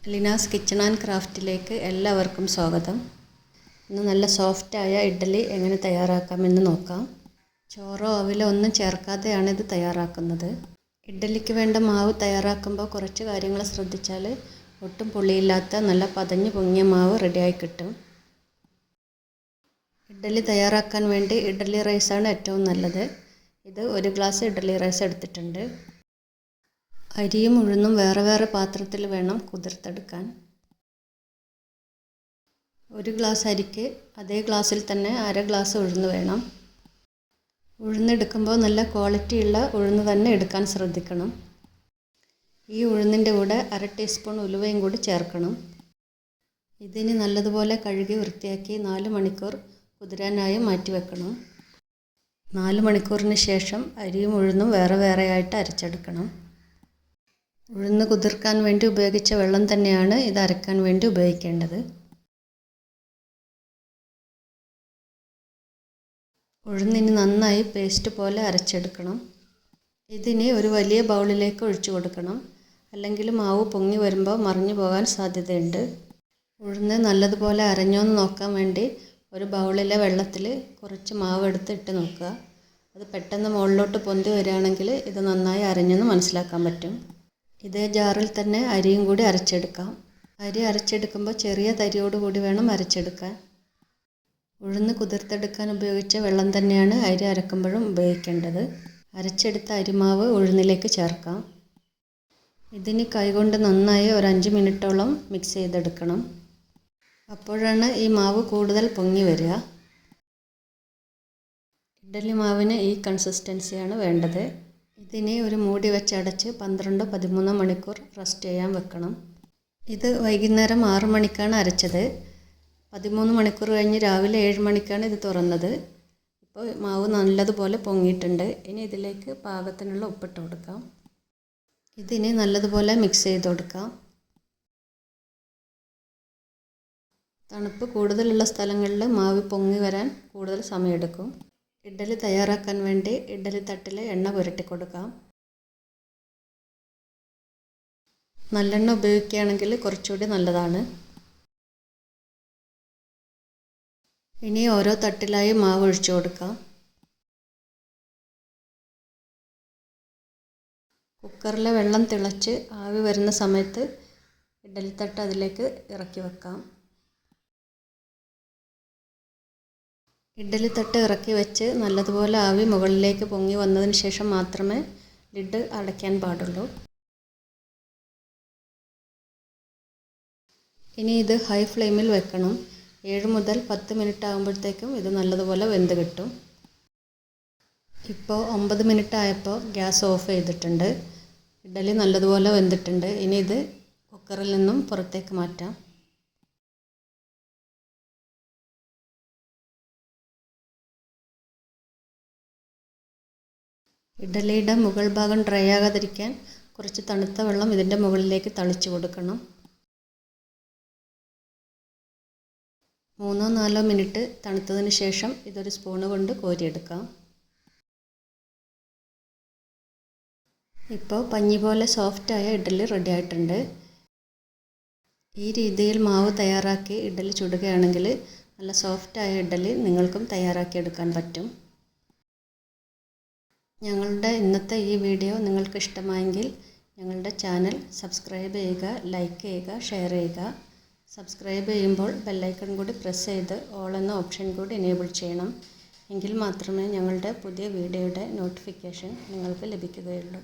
Leena's kitchen and ക്രാഫ്റ്റിലേക്ക് എല്ലാവർക്കും സ്വാഗതം. ഇന്ന് നല്ല സോഫ്റ്റായ ഇഡ്ഡലി എങ്ങനെ തയ്യാറാക്കാമെന്ന് നോക്കാം. ചോറോ അവിലോ ഒന്നും ചേർക്കാതെയാണ് ഇത് തയ്യാറാക്കുന്നത്. ഇഡ്ഡലിക്ക് വേണ്ട മാവ് തയ്യാറാക്കുമ്പോൾ കുറച്ച് കാര്യങ്ങൾ ശ്രദ്ധിച്ചാൽ ഒട്ടും പുളിയില്ലാത്ത നല്ല പതഞ്ഞ് പൊങ്ങിയ മാവ് റെഡിയായി കിട്ടും. ഇഡ്ഡലി തയ്യാറാക്കാൻ വേണ്ടി ഇഡ്ഡലി റൈസാണ് ഏറ്റവും നല്ലത്. ഇത് 1 ഗ്ലാസ് ഇഡ്ഡലി റൈസ് എടുത്തിട്ടുണ്ട്. അരിയും ഉഴുന്നും വേറെ വേറെ പാത്രത്തിൽ വേണം കുതിർത്തെടുക്കാൻ. 1 ഗ്ലാസ് അരിക്ക് അതേ ഗ്ലാസ്സിൽ തന്നെ 1/2 ഗ്ലാസ് ഉഴുന്ന് വേണം. ഉഴുന്നെടുക്കുമ്പോൾ നല്ല ക്വാളിറ്റിയുള്ള ഉഴുന്ന് തന്നെ എടുക്കാൻ ശ്രദ്ധിക്കണം. ഈ ഉഴുന്നിൻ്റെ കൂടെ 1/2 ടീസ്പൂൺ ഉലുവയും കൂടി ചേർക്കണം. ഇതിന് നല്ലതുപോലെ കഴുകി വൃത്തിയാക്കി 4 മണിക്കൂർ കുതിരാനായി മാറ്റി വെക്കണം. 4 മണിക്കൂറിന് ശേഷം അരിയും ഉഴുന്നും വേറെ വേറെയായിട്ട് അരച്ചെടുക്കണം. ഉഴുന്ന് കുതിർക്കാൻ വേണ്ടി ഉപയോഗിച്ച വെള്ളം തന്നെയാണ് ഇത് അരക്കാൻ വേണ്ടി ഉപയോഗിക്കേണ്ടത്. ഉഴുന്നിന് നന്നായി പേസ്റ്റ് പോലെ അരച്ചെടുക്കണം. ഇതിന് ഒരു വലിയ ബൗളിലേക്ക് ഒഴിച്ചു കൊടുക്കണം. അല്ലെങ്കിൽ മാവ് പൊങ്ങി വരുമ്പോൾ മറിഞ്ഞു പോകാൻ സാധ്യതയുണ്ട്. ഉഴുന്ന് നല്ലതുപോലെ അരഞ്ഞോന്ന് നോക്കാൻ വേണ്ടി ഒരു ബൗളിലെ വെള്ളത്തിൽ കുറച്ച് മാവ് എടുത്ത് ഇട്ട് നോക്കുക. അത് പെട്ടെന്ന് മുകളിലോട്ട് പൊന്തി വരികയാണെങ്കിൽ ഇത് നന്നായി അരഞ്ഞെന്ന് മനസ്സിലാക്കാൻ പറ്റും. ഇതേ ജാറിൽ തന്നെ അരിയും കൂടി അരച്ചെടുക്കാം. അരി അരച്ചെടുക്കുമ്പോൾ ചെറിയ തരിയോടുകൂടി വേണം അരച്ചെടുക്കാൻ. ഉഴുന്ന് കുതിർത്തെടുക്കാൻ ഉപയോഗിച്ച വെള്ളം തന്നെയാണ് അരി അരക്കുമ്പോഴും ഉപയോഗിക്കേണ്ടത്. അരച്ചെടുത്ത അരിമാവ് ഉഴുന്നിലേക്ക് ചേർക്കാം. ഇതിന് കൈകൊണ്ട് നന്നായി ഒരു 5 മിനിറ്റോളം മിക്സ് ചെയ്തെടുക്കണം. അപ്പോഴാണ് ഈ മാവ് കൂടുതൽ പൊങ്ങി വരിക. ഇഡ്ഡലി മാവിന് ഈ കൺസിസ്റ്റൻസിയാണ് വേണ്ടത്. ഇതിനെ ഒരു മൂടി വെച്ച് അടച്ച് 12-13 മണിക്കൂർ റെസ്റ്റ് ചെയ്യാൻ വെക്കണം. ഇത് വൈകുന്നേരം 6 മണിക്കാണ് അരച്ചത്. 13 മണിക്കൂർ കഴിഞ്ഞ് രാവിലെ 7 മണിക്കാണ് ഇത് തുറന്നത്. ഇപ്പോൾ മാവ് നല്ലതുപോലെ പൊങ്ങിയിട്ടുണ്ട്. ഇനി ഇതിലേക്ക് പാകത്തിനുള്ള ഉപ്പിട്ട് കൊടുക്കാം. ഇതിന് നല്ലതുപോലെ മിക്സ് ചെയ്ത് കൊടുക്കാം. തണുപ്പ് കൂടുതലുള്ള സ്ഥലങ്ങളിൽ മാവ് പൊങ്ങി വരാൻ കൂടുതൽ സമയമെടുക്കും. ഇഡ്ഡലി തയ്യാറാക്കാൻ വേണ്ടി ഇഡ്ഡലി തട്ടിൽ എണ്ണ പുരട്ടി കൊടുക്കാം. നല്ലെണ്ണ ഉപയോഗിക്കുകയാണെങ്കിൽ കുറച്ചുകൂടി നല്ലതാണ്. ഇനി ഓരോ തട്ടിലായി മാവ് ഒഴിച്ചു കൊടുക്കാം. കുക്കറിലെ വെള്ളം തിളച്ച് ആവി വരുന്ന സമയത്ത് ഇഡ്ഡലി തട്ട് അതിലേക്ക് ഇറക്കി വെക്കാം. ഇഡ്ഡലി തട്ട് ഇറക്കി വെച്ച് നല്ലതുപോലെ ആവി മുകളിലേക്ക് പൊങ്ങി വന്നതിന് ശേഷം മാത്രമേ ലിഡ് അടയ്ക്കാൻ പാടുള്ളൂ. ഇനി ഇത് ഹൈ ഫ്ലെയിമിൽ വെക്കണം. 7 മുതൽ 10 മിനിറ്റ് ആകുമ്പോഴത്തേക്കും ഇത് നല്ലതുപോലെ വെന്ത് കിട്ടും. ഇപ്പോൾ 9 മിനിറ്റ് ആയപ്പോൾ ഗ്യാസ് ഓഫ് ചെയ്തിട്ടുണ്ട്. ഇഡ്ഡലി നല്ലതുപോലെ വെന്തിട്ടുണ്ട്. ഇനി ഇത് കുക്കറിൽ നിന്നും പുറത്തേക്ക് മാറ്റാം. ഇഡ്ഡലിയുടെ മുകൾ ഭാഗം ഡ്രൈ ആകാതിരിക്കാൻ കുറച്ച് തണുത്ത വെള്ളം ഇതിൻ്റെ മുകളിലേക്ക് തളിച്ചു കൊടുക്കണം. 3-4 മിനിറ്റ് തണുത്തതിന് ശേഷം ഇതൊരു സ്പൂണ് കൊണ്ട് കോരിയെടുക്കാം. ഇപ്പോൾ പഞ്ഞി പോലെ സോഫ്റ്റായ ഇഡ്ഡലി റെഡി ആയിട്ടുണ്ട്. ഈ രീതിയിൽ മാവ് തയ്യാറാക്കി ഇഡ്ഡലി ചുടുകയാണെങ്കിൽ നല്ല സോഫ്റ്റായ ഇഡ്ഡലി നിങ്ങൾക്കും തയ്യാറാക്കിയെടുക്കാൻ പറ്റും. ഞങ്ങളുടെ ഇന്നത്തെ ഈ വീഡിയോ നിങ്ങൾക്ക് ഇഷ്ടമായെങ്കിൽ ഞങ്ങളുടെ ചാനൽ സബ്സ്ക്രൈബ് ചെയ്യുക, ലൈക്ക് ചെയ്യുക, ഷെയർ ചെയ്യുക. സബ്സ്ക്രൈബ് ചെയ്യുമ്പോൾ ബെല്ലൈക്കൺ കൂടി പ്രസ് ചെയ്ത് ഓൾ എന്ന ഓപ്ഷൻ കൂടി എനേബിൾ ചെയ്യണം. എങ്കിൽ മാത്രമേ ഞങ്ങളുടെ പുതിയ വീഡിയോയുടെ നോട്ടിഫിക്കേഷൻ നിങ്ങൾക്ക് ലഭിക്കുകയുള്ളൂ.